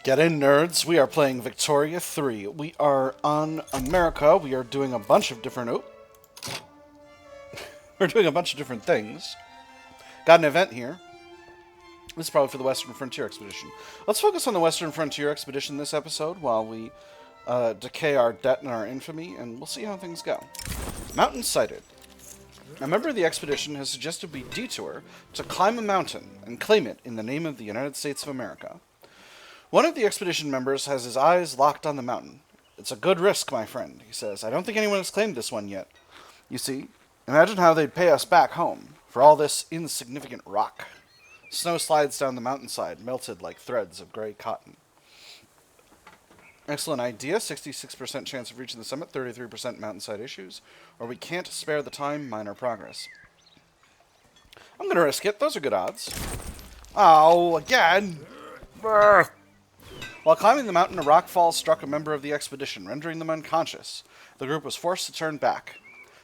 Get in, nerds. We are playing Victoria 3. We are on America. We are doing a bunch of different... Oh. We're doing a bunch of different things. Got an event here. This is probably for the Western Frontier Expedition. Let's focus on the Western Frontier Expedition this episode while we decay our debt and our infamy, and we'll see how things go. Mountain sighted. A member of the expedition has suggested we detour to climb a mountain and claim it in the name of the United States of America. One of the expedition members has his eyes locked on the mountain. It's a good risk, my friend, he says. I don't think anyone has claimed this one yet. You see, imagine how they'd pay us back home for all this insignificant rock. Snow slides down the mountainside, melted like threads of gray cotton. Excellent idea. 66% chance of reaching the summit, 33% mountainside issues. Or we can't spare the time, minor progress. I'm going to risk it. Those are good odds. Oh, again! Brr. While climbing the mountain, a rock fall struck a member of the expedition, rendering them unconscious. The group was forced to turn back.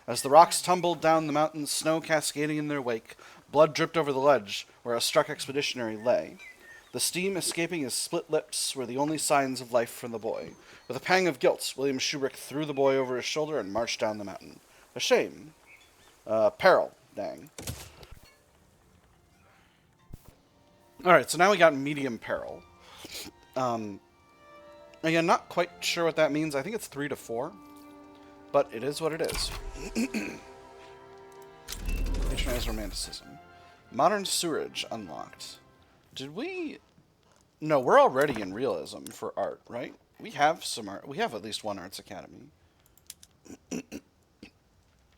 As the rocks tumbled down the mountain, snow cascading in their wake, blood dripped over the ledge where a struck expeditionary lay. The steam escaping his split lips were the only signs of life from the boy. With a pang of guilt, William Shubrick threw the boy over his shoulder and marched down the mountain. A shame. Peril. Dang. Alright, so now we got medium peril. Again, not quite sure what that means. I think it's 3 to 4. But it is what it is. Patronized romanticism. Modern sewerage unlocked. Did we... No, we're already in realism for art, right? We have some art. We have at least one arts academy.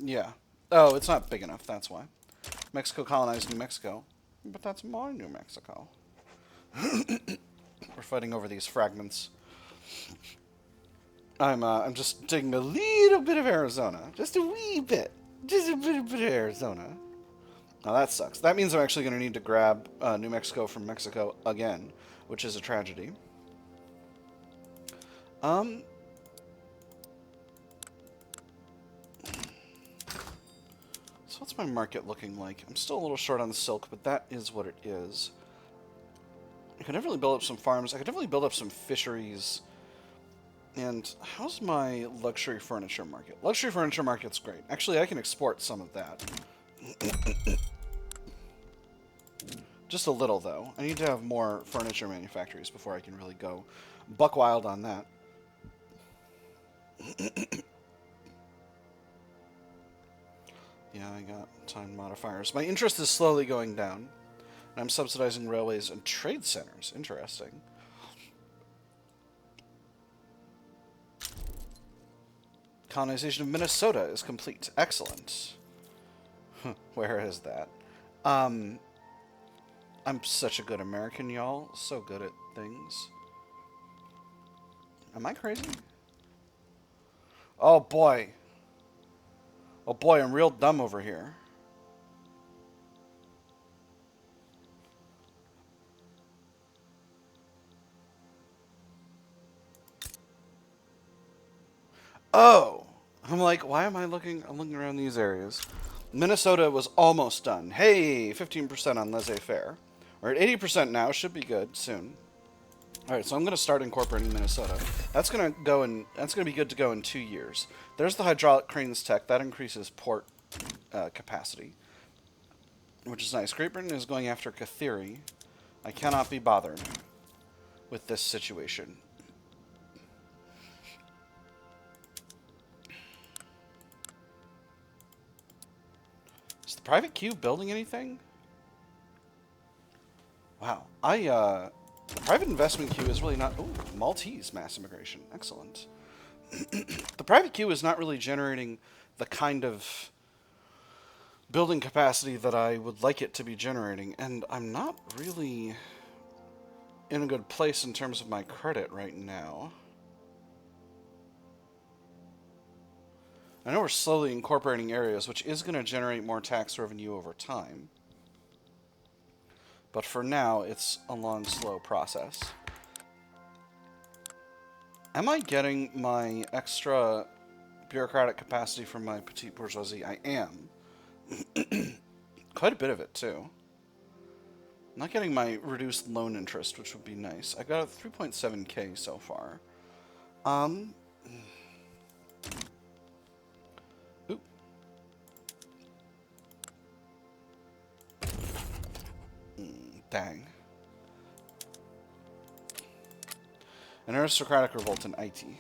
Yeah. Oh, it's not big enough, that's why. Mexico colonized New Mexico. But that's my New Mexico. We're fighting over these fragments. I'm just taking a little bit of Arizona. Just a wee bit. Just a bit of Arizona. Now that sucks. That means I'm actually going to need to grab New Mexico from Mexico again, which is a tragedy. So what's my market looking like? I'm still a little short on the silk, but that is what it is. I could definitely build up some farms. I could definitely build up some fisheries. And how's my luxury furniture market? Luxury furniture market's great. Actually, I can export some of that. Just a little, though. I need to have more furniture manufactories before I can really go buck wild on that. Yeah, I got time modifiers. My interest is slowly going down. I'm subsidizing railways and trade centers. Interesting. Colonization of Minnesota is complete. Excellent. Where is that? I'm such a good American, y'all. So good at things. Am I crazy? Oh, boy. Oh, boy, I'm real dumb over here. Oh! I'm like, why am I looking? I'm looking around these areas. Minnesota was almost done. Hey, 15% on Laissez-Faire. We're at 80% now. Should be good soon. All right, so I'm going to start incorporating Minnesota. That's going to go in. That's going to be good to go in 2 years. There's the hydraulic cranes tech that increases port capacity, which is nice. Great Britain is going after Kathiri. I cannot be bothered with this situation. Is the private queue building anything? Wow, the private investment queue is really not... Ooh, Maltese mass immigration. Excellent. The private queue is not really generating the kind of building capacity that I would like it to be generating, and I'm not really in a good place in terms of my credit right now. I know we're slowly incorporating areas, which is going to generate more tax revenue over time. But for now, it's a long, slow process. Am I getting my extra bureaucratic capacity from my petite bourgeoisie? I am. Quite a bit of it, too. Not getting my reduced loan interest, which would be nice. I got a 3.7k so far. Oop. Dang. An aristocratic revolt in Haiti.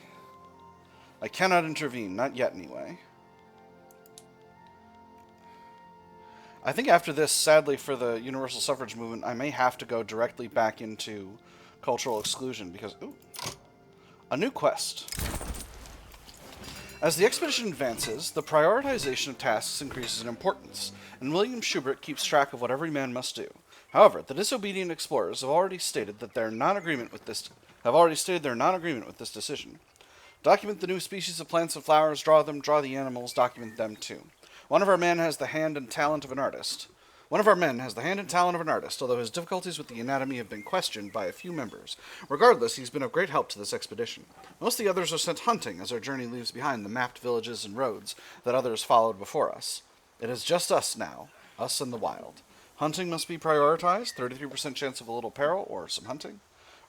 I cannot intervene, not yet anyway. I think after this, sadly for the universal suffrage movement, I may have to go directly back into cultural exclusion because, ooh, a new quest. As the expedition advances, the prioritization of tasks increases in importance, and William Schubert keeps track of what every man must do. However, the disobedient explorers have already stated that they're non-agreement with this. Decision. Document the new species of plants and flowers. Draw them. Draw the animals. Document them too. One of our men has the hand and talent of an artist. Although his difficulties with the anatomy have been questioned by a few members. Regardless, he's been of great help to this expedition. Most of the others are sent hunting as our journey leaves behind the mapped villages and roads that others followed before us. It is just us now, us and the wild. Hunting must be prioritized, 33% chance of a little peril or some hunting.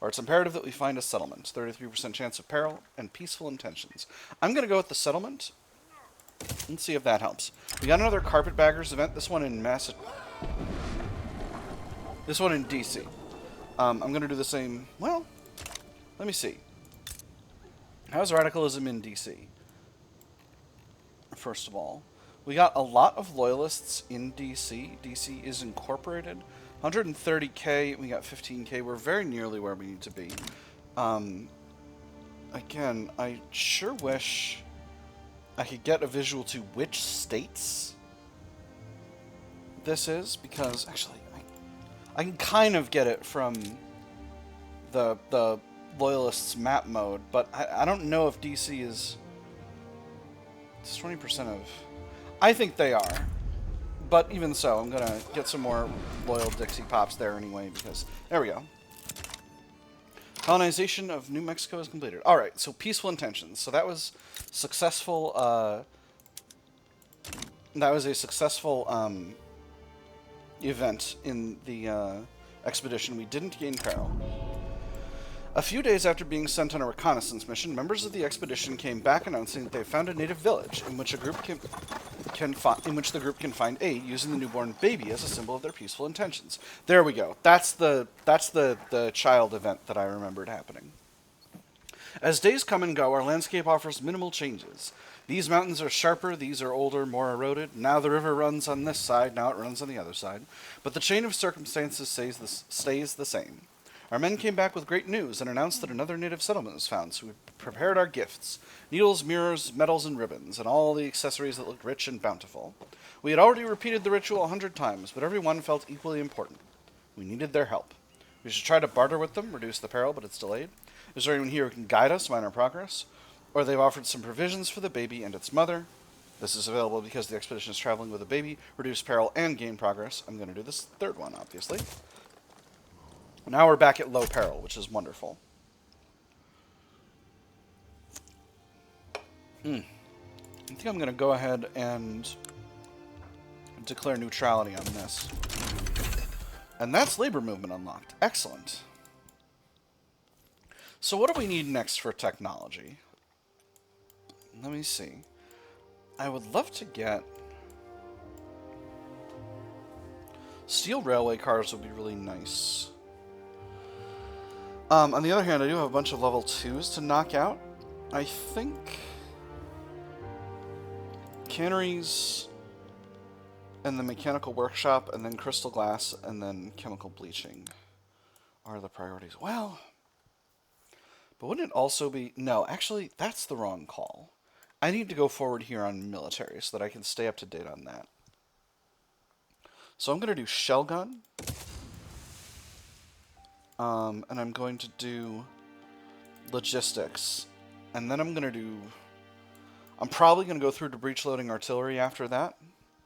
Or it's imperative that we find a settlement, 33% chance of peril and peaceful intentions. I'm going to go with the settlement. Let's see if that helps. We got another Carpetbaggers event, this one in DC. I'm going to do the same. Well, let me see. How's radicalism in DC? First of all, we got a lot of loyalists in DC. DC is incorporated. 130k, we got 15k. We're very nearly where we need to be. Again, I sure wish I could get a visual to which states this is, because actually I can kind of get it from the loyalists map mode, but I don't know if DC is. It's 20% of. I think they are. But even so, I'm going to get some more loyal Dixie Pops there anyway, because... There we go. Colonization of New Mexico is completed. Alright, so peaceful intentions. So that was successful, that was a successful, event in the, expedition. We didn't gain peril. A few days after being sent on a reconnaissance mission, members of the expedition came back announcing that they found a native village in which the group can find aid using the newborn baby as a symbol of their peaceful intentions. There we go. That's the child event that I remembered happening. As days come and go, our landscape offers minimal changes. These mountains are sharper, these are older, more eroded. Now the river runs on this side, now it runs on the other side. But the chain of circumstances stays the same. Our men came back with great news and announced that another native settlement was found, so we prepared our gifts. Needles, mirrors, medals, and ribbons, and all the accessories that looked rich and bountiful. We had already repeated the ritual 100 times, but every one felt equally important. We needed their help. We should try to barter with them, reduce the peril, but it's delayed. Is there anyone here who can guide us, mind our progress? Or they've offered some provisions for the baby and its mother. This is available because the expedition is traveling with a baby, reduce peril, and gain progress. I'm going to do this third one, obviously. Now we're back at low peril, which is wonderful. I think I'm going to go ahead and declare neutrality on this. And that's labor movement unlocked. Excellent. So what do we need next for technology? Let me see. I would love to get... Steel railway cars would be really nice. On the other hand, I do have a bunch of level 2s to knock out. I think canneries and the mechanical workshop and then crystal glass and then chemical bleaching are the priorities. Well, but wouldn't it also be... No, actually, that's the wrong call. I need to go forward here on military so that I can stay up to date on that. So I'm going to do shell gun. And I'm going to do logistics. And then I'm going to do... I'm probably going to go through to breach loading artillery after that.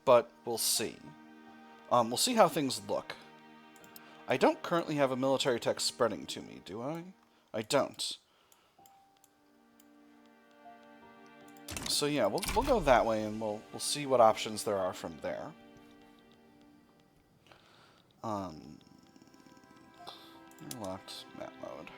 But we'll see. We'll see how things look. I don't currently have a military tech spreading to me, do I? I don't. So yeah, we'll go that way and we'll see what options there are from there. Locked map mode.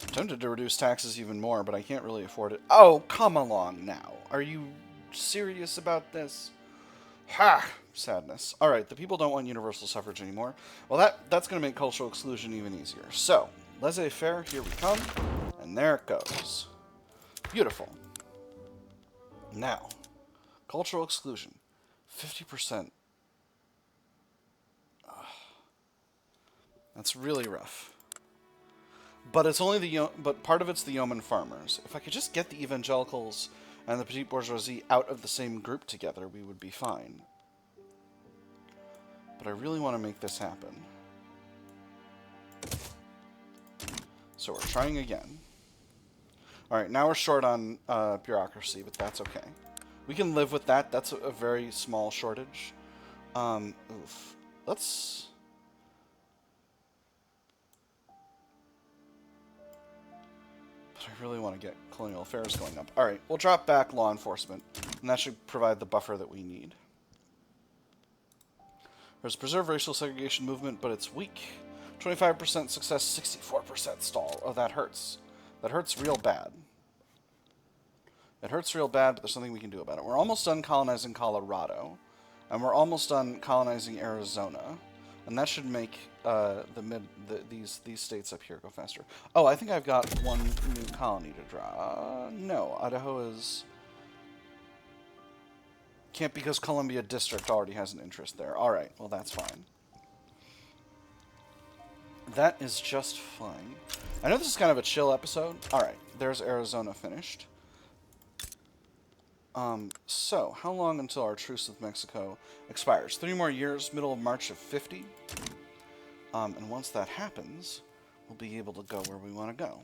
I'm tempted to reduce taxes even more, but I can't really afford it. Oh, come along now. Are you serious about this? Ha! Sadness. Alright, the people don't want universal suffrage anymore. Well, that's going to make cultural exclusion even easier. So, laissez-faire, here we come. And there it goes. Beautiful. Now, cultural exclusion. 50%. That's really rough. But it's only but part of it's the yeoman farmers. If I could just get the evangelicals and the petite bourgeoisie out of the same group together, we would be fine. But I really want to make this happen. So we're trying again. Alright, now we're short on bureaucracy, but that's okay. We can live with that. That's a very small shortage. Oof. Let's... But I really want to get colonial affairs going up. Alright, we'll drop back law enforcement, and that should provide the buffer that we need. There's a preserve racial segregation movement, but it's weak. 25% success, 64% stall. Oh, that hurts. That hurts real bad. It hurts real bad, but there's something we can do about it. We're almost done colonizing Colorado, and we're almost done colonizing Arizona, and that should make these states up here go faster. Oh, I think I've got one new colony to draw. No, Idaho is... Can't because Columbia District already has an interest there. Alright, well that's fine. That is just fine. I know this is kind of a chill episode. Alright, there's Arizona finished. So, how long until our truce with Mexico expires? 3 more years, middle of March of 50. And once that happens, we'll be able to go where we want to go.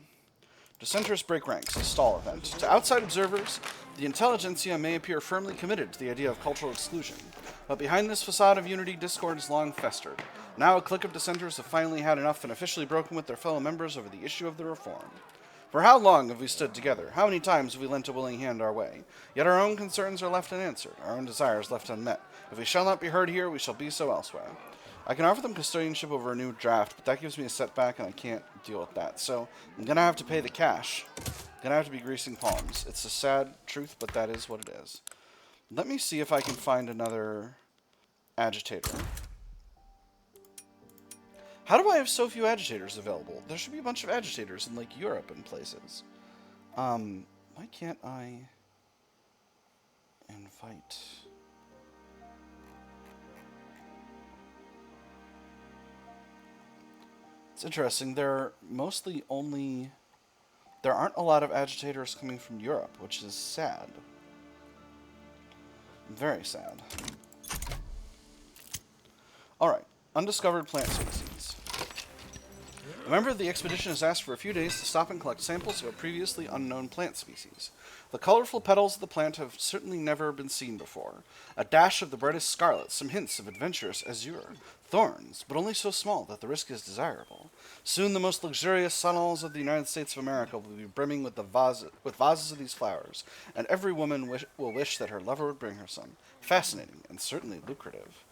Dissenters break ranks, a stall event. To outside observers, the Intelligentsia may appear firmly committed to the idea of cultural exclusion, but behind this facade of unity, discord has long festered. Now a clique of dissenters have finally had enough and officially broken with their fellow members over the issue of the reform. For how long have we stood together? How many times have we lent a willing hand our way? Yet our own concerns are left unanswered, our own desires left unmet. If we shall not be heard here, we shall be so elsewhere. I can offer them custodianship over a new draft, but that gives me a setback and I can't deal with that. So I'm going to have to pay the cash. I'm going to have to be greasing palms. It's a sad truth, but that is what it is. Let me see if I can find another agitator. How do I have so few agitators available? There should be a bunch of agitators in, like, Europe and places. Why can't I invite... It's interesting. There aren't a lot of agitators coming from Europe, which is sad. Very sad. Alright. Undiscovered plant species. A member of the expedition has asked for a few days to stop and collect samples of a previously unknown plant species. The colorful petals of the plant have certainly never been seen before. A dash of the brightest scarlet, some hints of adventurous azure. Thorns, but only so small that the risk is desirable. Soon the most luxurious salons of the United States of America will be brimming with vases of these flowers, and every woman will wish that her lover would bring her some. Fascinating, and certainly lucrative.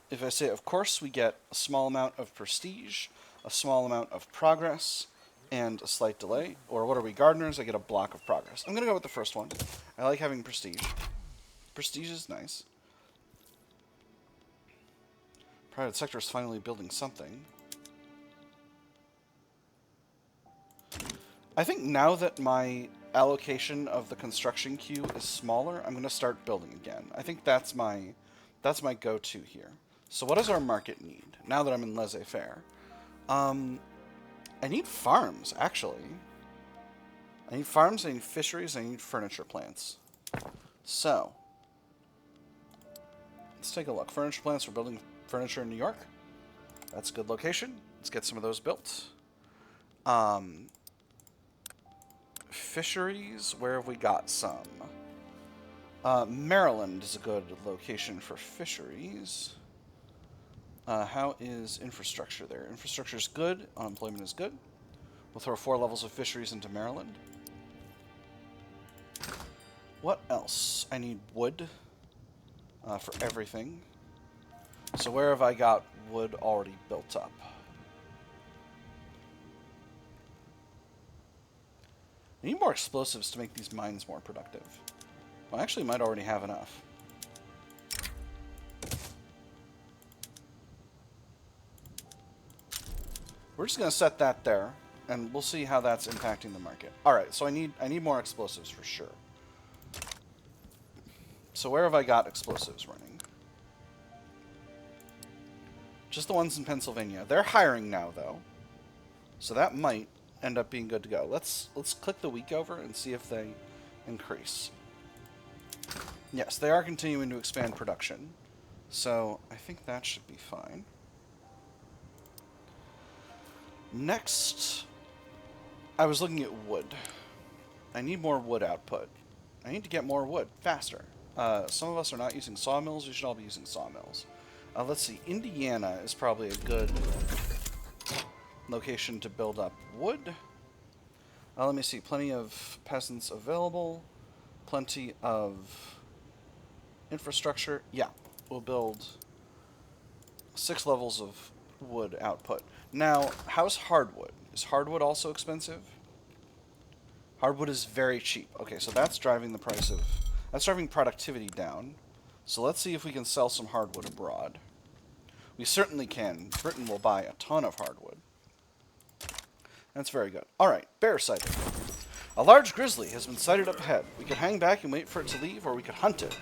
If I say, of course, we get a small amount of prestige, a small amount of progress, and a slight delay. Or what are we, gardeners? I get a block of progress. I'm going to go with the first one. I like having prestige. Prestige is nice. Private sector is finally building something. I think now that my allocation of the construction queue is smaller, I'm going to start building again. I think that's my go-to here. So what does our market need, now that I'm in laissez-faire? I need farms, actually. I need farms, I need fisheries, I need furniture plants. So, let's take a look. Furniture plants, we're building furniture in New York. That's a good location. Let's get some of those built. Fisheries, where have we got some? Maryland is a good location for fisheries. How is infrastructure there? Infrastructure is good. Unemployment is good. We'll throw 4 levels of fisheries into Maryland. What else? I need wood. for everything. So where have I got wood already built up? I need more explosives to make these mines more productive. Well, I actually might already have enough. We're just going to set that there, and we'll see how that's impacting the market. Alright, so I need more explosives for sure. So where have I got explosives running? Just the ones in Pennsylvania. They're hiring now, though. So that might end up being good to go. Let's click the week over and see if they increase. Yes, they are continuing to expand production. So I think that should be fine. Next, I was looking at wood. I need more wood output. I need to get more wood faster. Some of us are not using sawmills. We should all be using sawmills. Let's see. Indiana is probably a good location to build up wood. Let me see. Plenty of peasants available. Plenty of infrastructure. Yeah, we'll build 6 levels of wood output. Now, how's hardwood? Is hardwood also expensive? Hardwood is very cheap. Okay, so that's driving the price of... That's driving productivity down. So let's see if we can sell some hardwood abroad. We certainly can. Britain will buy a ton of hardwood. That's very good. Alright, bear sighting. A large grizzly has been sighted up ahead. We could hang back and wait for it to leave, or we could hunt it.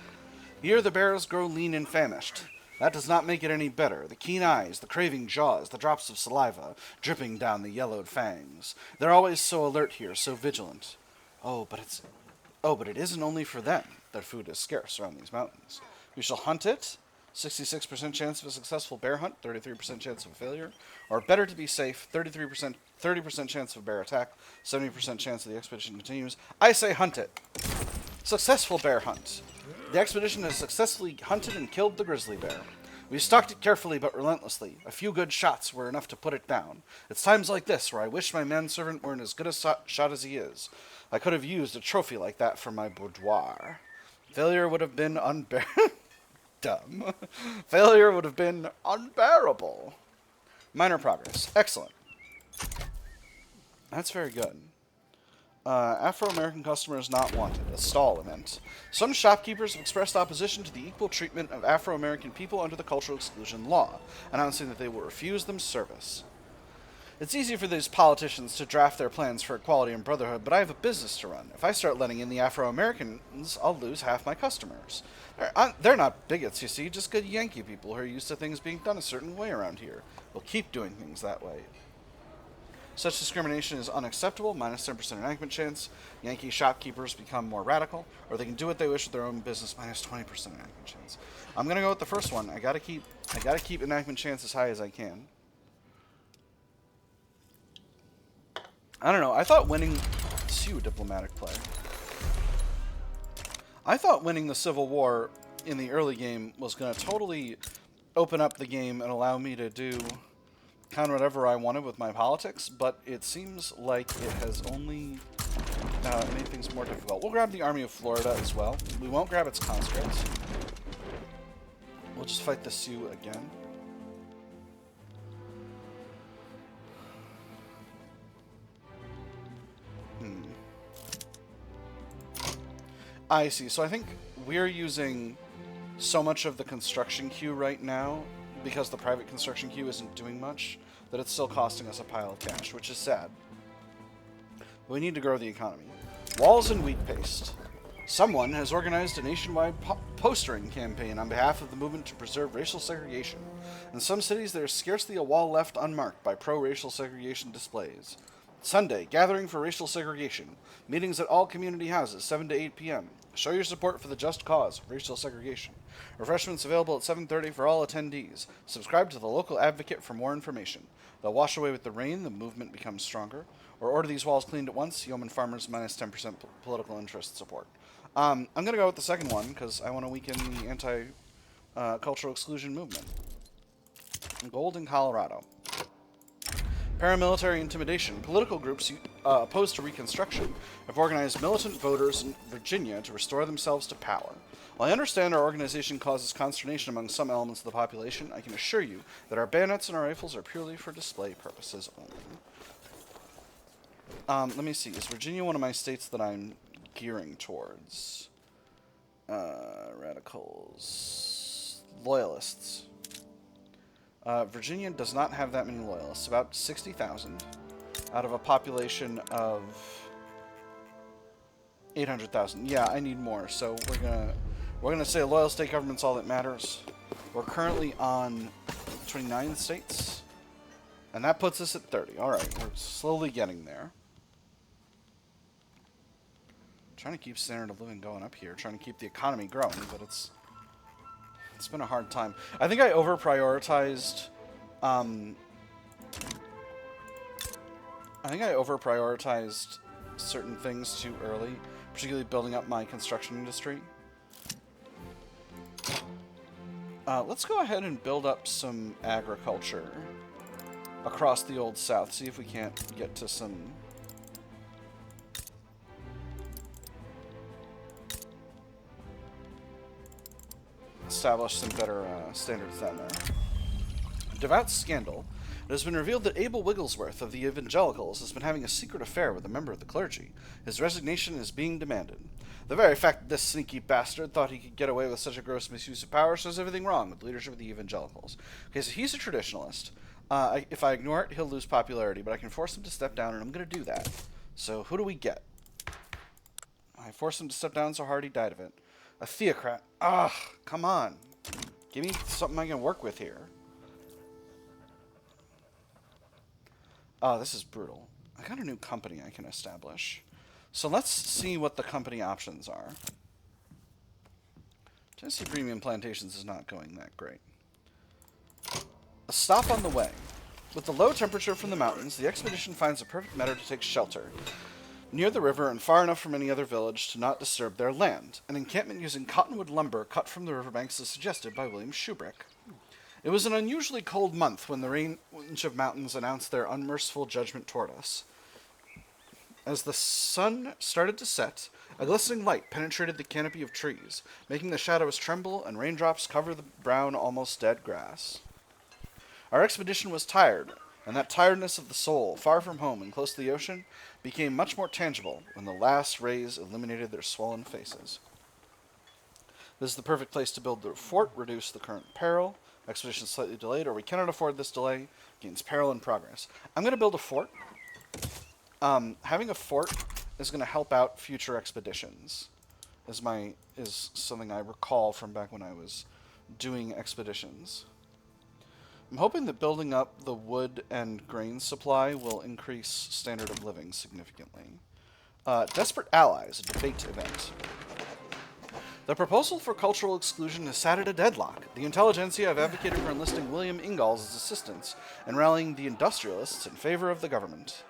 Here the bears grow lean and famished. That does not make it any better. The keen eyes, the craving jaws, the drops of saliva dripping down the yellowed fangs. They're always so alert here, so vigilant. Oh, but it isn't only for them that food is scarce around these mountains. We shall hunt it. 66% chance of a successful bear hunt, 33% chance of a failure. Or better to be safe, 30% chance of a bear attack, 70% chance of the expedition continues. I say hunt it. Successful bear hunt. The expedition has successfully hunted and killed the grizzly bear. We stalked it carefully but relentlessly. A few good shots were enough to put it down. It's times like this where I wish my manservant were in as good a shot as he is. I could have used a trophy like that for my boudoir. Failure would have been dumb. Failure would have been unbearable. Minor progress. Excellent. That's very good. Afro-American customers not wanted. A stall event. Some shopkeepers have expressed opposition to the equal treatment of Afro-American people under the Cultural Exclusion law, announcing that they will refuse them service. It's easy for these politicians to draft their plans for equality and brotherhood, but I have a business to run. If I start letting in the Afro-Americans, I'll lose half my customers. They're not bigots, you see, just good Yankee people who are used to things being done a certain way around here. We'll keep doing things that way. Such discrimination is unacceptable, minus 10% enactment chance. Yankee shopkeepers become more radical, or they can do what they wish with their own business, minus 20% enactment chance. I'm gonna go with the first one. I gotta keep enactment chance as high as I can. I don't know, I thought winning... Sue diplomatic play. I thought winning the Civil War in the early game was gonna totally open up the game and allow me to do kind of whatever I wanted with my politics, but it seems like it has only made things more difficult. We'll grab the Army of Florida as well. We won't grab its conscripts. We'll just fight the Sioux again. I see. So I think we're using so much of the construction queue right now, because the private construction queue isn't doing much, that it's still costing us a pile of cash, which is sad. We need to grow the economy. Walls and wheat paste. Someone has organized a nationwide postering campaign on behalf of the movement to preserve racial segregation. In some cities, there is scarcely a wall left unmarked by pro-racial segregation displays. Sunday, gathering for racial segregation. Meetings at all community houses, 7 to 8 p.m. Show your support for the just cause of racial segregation. Refreshments available at 7:30 for all attendees. Subscribe to the local advocate for more information. They'll wash away with the rain, the movement becomes stronger. Or order these walls cleaned at once. Yeoman farmers minus 10% political interest support. I'm going to go with the second one because I want to weaken the anti-cultural exclusion movement. Gold in Colorado. Paramilitary intimidation. Political groups opposed to Reconstruction have organized militant voters in Virginia to restore themselves to power. While I understand our organization causes consternation among some elements of the population, I can assure you that our bayonets and our rifles are purely for display purposes only. Let me see. Is Virginia one of my states that I'm gearing towards? Radicals. Loyalists. Virginia does not have that many loyalists. About 60,000 out of a population of 800,000. Yeah, I need more. So we're gonna say loyal state government's all that matters. We're currently on 29 states, and that puts us at 30. All right, we're slowly getting there. Trying to keep standard of living going up here, trying to keep the economy growing, but it's been a hard time. I think I over-prioritized, certain things too early, particularly building up my construction industry. Let's go ahead and build up some agriculture across the Old South, see if we can't get to some... establish some better standards down there. Devout scandal. It has been revealed that Abel Wigglesworth of the Evangelicals has been having a secret affair with a member of the clergy. His resignation is being demanded. The very fact that this sneaky bastard thought he could get away with such a gross misuse of power shows everything wrong with the leadership of the Evangelicals. Okay, so he's a traditionalist. If I ignore it, he'll lose popularity, but I can force him to step down, and I'm going to do that. So who do we get? I forced him to step down so hard he died of it. A theocrat. Ugh, come on. Give me something I can work with here. Oh, this is brutal. I got a new company I can establish. So let's see what the company options are. Tennessee Premium Plantations is not going that great. A stop on the way. With the low temperature from the mountains, the expedition finds a perfect meadow to take shelter near the river and far enough from any other village to not disturb their land. An encampment using cottonwood lumber cut from the riverbanks is suggested by William Shubrick. It was an unusually cold month when the range of mountains announced their unmerciful judgment toward us. As the sun started to set, a glistening light penetrated the canopy of trees, making the shadows tremble and raindrops cover the brown, almost dead grass. Our expedition was tired, and that tiredness of the soul, far from home and close to the ocean, became much more tangible when the last rays illuminated their swollen faces. This is the perfect place to build the fort, reduce the current peril. Expedition slightly delayed, or we cannot afford this delay. Gains peril in progress. I'm going to build a fort. Having a fort is going to help out future expeditions. Is something I recall from back when I was doing expeditions. I'm hoping that building up the wood and grain supply will increase standard of living significantly. Desperate Allies, a debate event. The proposal for cultural exclusion has sat at a deadlock. The Intelligentsia have advocated for enlisting William Ingalls as assistants and rallying the industrialists in favor of the government.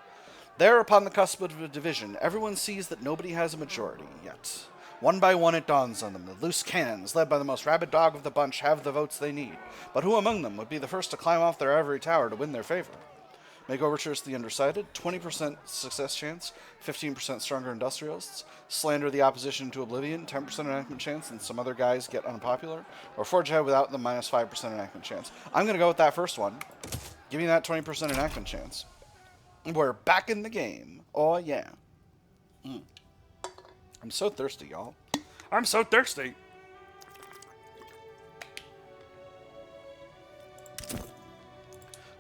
There, upon the cusp of a division, everyone sees that nobody has a majority yet. One by one it dawns on them. The loose cannons, led by the most rabid dog of the bunch, have the votes they need. But who among them would be the first to climb off their ivory tower to win their favor? Make overtures to the undecided, 20% success chance, 15% stronger industrialists, slander the opposition to oblivion, 10% enactment chance, and some other guys get unpopular, or forge ahead without the minus 5% enactment chance. I'm going to go with that first one. Give me that 20% enactment chance. We're back in the game. Oh, yeah. I'm so thirsty, y'all. I'm so thirsty.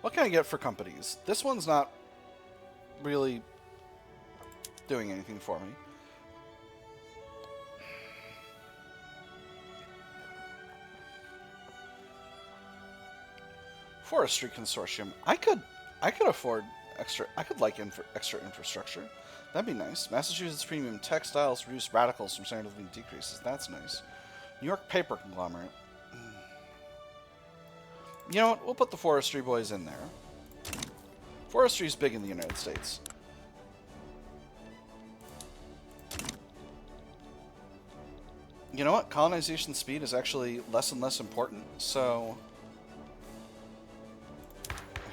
What can I get for companies? This one's not really doing anything for me. Forestry Consortium. I could afford extra. I could like extra infrastructure. That'd be nice. Massachusetts Premium Textiles reduce radicals from standard of living decreases. That's nice. New York Paper Conglomerate. You know what? We'll put the forestry boys in there. Forestry's big in the United States. You know what? Colonization speed is actually less and less important, so...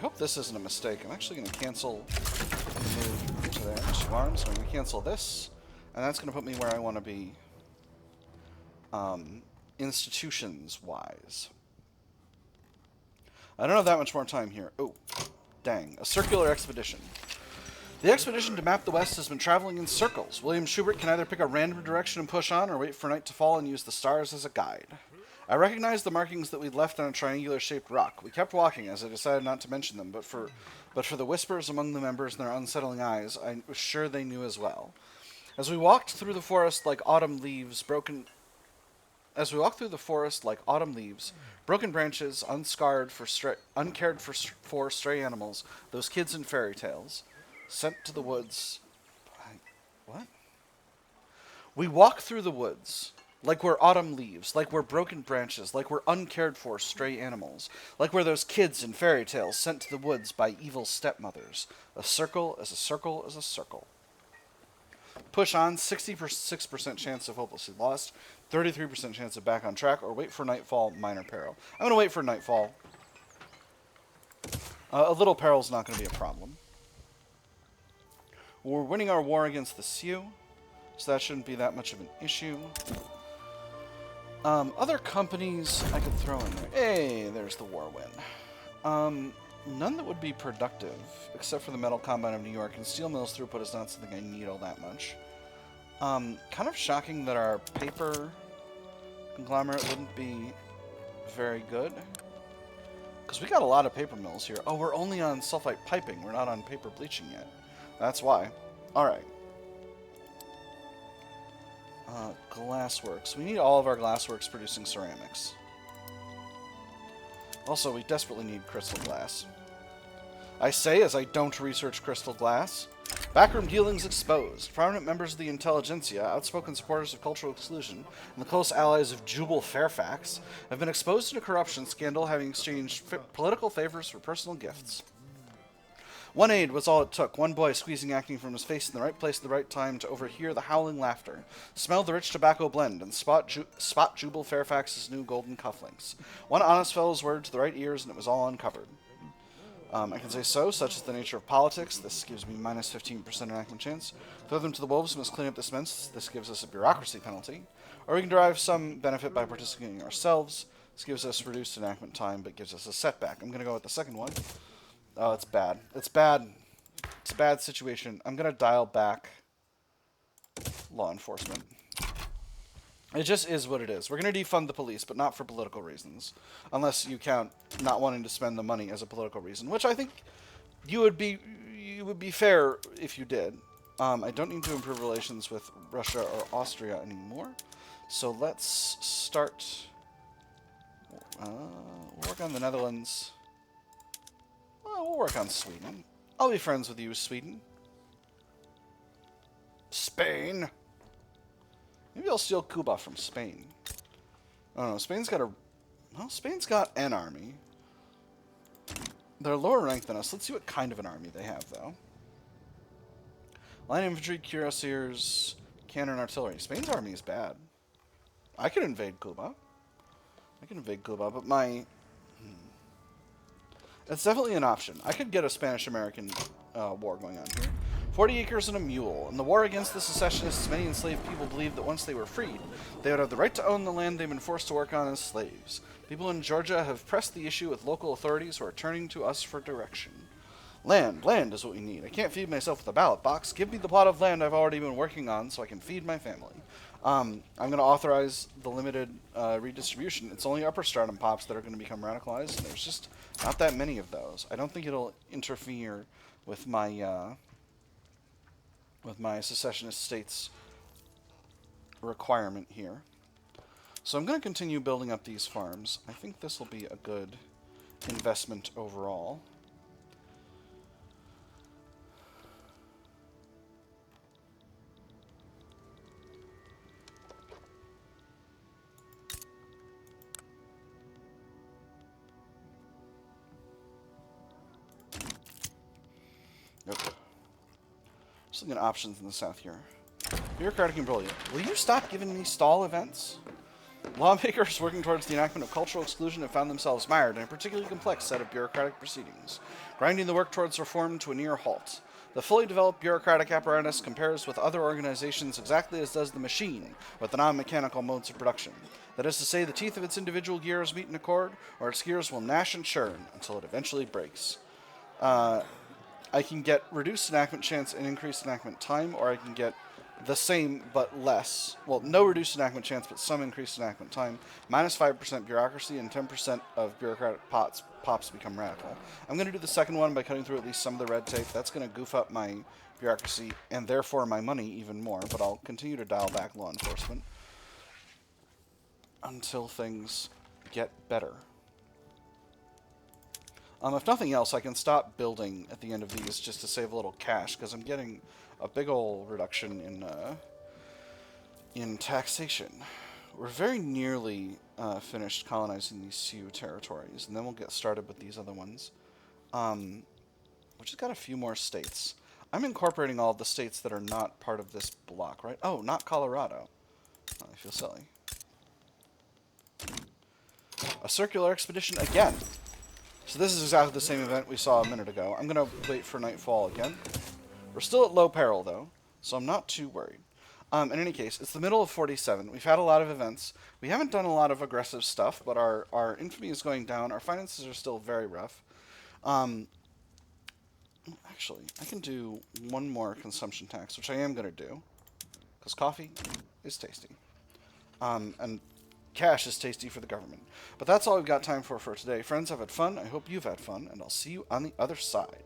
hope this isn't a mistake. I'm actually going to cancel move to there. 2 arms. So I'm going to cancel this. And that's going to put me where I want to be. Institutions-wise. I don't have that much more time here. Oh, dang. A circular expedition. The expedition to map the West has been traveling in circles. William Schubert can either pick a random direction and push on, or wait for night to fall and use the stars as a guide. I recognized the markings that we'd left on a triangular-shaped rock. We kept walking, as I decided not to mention them, but for the whispers among the members and their unsettling eyes, I was sure they knew as well. As we walked through the forest like autumn leaves, broken branches, uncared for stray animals, those kids in fairy tales, sent to the woods. What? We walk through the woods like we're autumn leaves, like we're broken branches, like we're uncared for stray animals, like we're those kids in fairy tales sent to the woods by evil stepmothers. A circle is a circle is a circle. Push on, 66% chance of hopelessly lost, 33% chance of back on track, or wait for nightfall, minor peril. I'm going to wait for nightfall. A little peril's not going to be a problem. We're winning our war against the Sioux, so that shouldn't be that much of an issue. Other companies I could throw in there. Hey, there's the war win. None that would be productive, except for the Metal Combine of New York, and Steel Mill's throughput is not something I need all that much. Kind of shocking that our paper conglomerate wouldn't be very good. Because we got a lot of paper mills here. Oh, we're only on sulfite piping. We're not on paper bleaching yet. That's why. Alright. Glassworks. We need all of our glassworks producing ceramics. Also, we desperately need crystal glass. I say as I don't research crystal glass. Backroom dealings exposed. Prominent members of the Intelligentsia, outspoken supporters of cultural exclusion, and the close allies of Jubal Fairfax have been exposed to a corruption scandal, having exchanged political favors for personal gifts. One aide was all it took, one boy squeezing acting from his face in the right place at the right time to overhear the howling laughter, smell the rich tobacco blend, and spot Jubal Fairfax's new golden cufflinks. One honest fellow's word to the right ears, and it was all uncovered. I can say so, such is the nature of politics. This gives me minus 15% enactment chance. Throw them to the wolves, must clean up this mess. This gives us a bureaucracy penalty. Or we can derive some benefit by participating ourselves. This gives us reduced enactment time, but gives us a setback. I'm going to go with the second one. Oh, it's bad. It's bad. It's a bad situation. I'm going to dial back law enforcement. It just is what it is. We're going to defund the police, but not for political reasons. Unless you count not wanting to spend the money as a political reason, which I think you would be fair if you did. I don't need to improve relations with Russia or Austria anymore. So let's start... work on the Netherlands. Well, we'll work on Sweden. I'll be friends with you, Sweden. Spain. Maybe I'll steal Cuba from Spain. I don't know. Spain's got Spain's got an army. They're lower ranked than us. Let's see what kind of an army they have, though. Line infantry, cuirassiers, cannon, artillery. Spain's army is bad. I could invade Cuba. But my... It's definitely an option. I could get a Spanish-American war going on here. 40 acres and a mule. In the war against the secessionists, many enslaved people believed that once they were freed, they would have the right to own the land they've been forced to work on as slaves. People in Georgia have pressed the issue with local authorities who are turning to us for direction. Land is what we need. I can't feed myself with a ballot box. Give me the plot of land I've already been working on so I can feed my family. I'm going to authorize the limited redistribution. It's only upper stratum pops that are going to become radicalized, and there's just not that many of those. I don't think it'll interfere with my secessionist states requirement here. So I'm going to continue building up these farms. I think this will be a good investment overall. Okay. Just looking at options in the south here. Bureaucratic and brilliant. Will you stop giving me stall events? Lawmakers working towards the enactment of cultural exclusion have found themselves mired in a particularly complex set of bureaucratic proceedings, grinding the work towards reform to a near halt. The fully developed bureaucratic apparatus compares with other organizations exactly as does the machine with the non-mechanical modes of production. That is to say, the teeth of its individual gears meet in accord, or its gears will gnash and churn until it eventually breaks. I can get reduced enactment chance and increased enactment time, or I can get the same but less. Well, no reduced enactment chance, but some increased enactment time. Minus 5% bureaucracy, and 10% of bureaucratic pops become radical. I'm going to do the second one by cutting through at least some of the red tape. That's going to goof up my bureaucracy, and therefore my money even more, but I'll continue to dial back law enforcement until things get better. If nothing else, I can stop building at the end of these just to save a little cash, because I'm getting a big ol' reduction in taxation. We're very nearly finished colonizing these few territories, and then we'll get started with these other ones. Which has got a few more states. I'm incorporating all of the states that are not part of this block, right? Oh, not Colorado. Oh, I feel silly. A circular expedition again. So this is exactly the same event we saw a minute ago. I'm going to wait for nightfall again. We're still at low peril, though, so I'm not too worried. In any case, it's the middle of 47. We've had a lot of events. We haven't done a lot of aggressive stuff, but our infamy is going down. Our finances are still very rough. Actually, I can do one more consumption tax, which I am going to do, because coffee is tasty. And cash is tasty for the government. But that's all we've got time for today. Friends, I've had fun. I hope you've had fun, and I'll see you on the other side.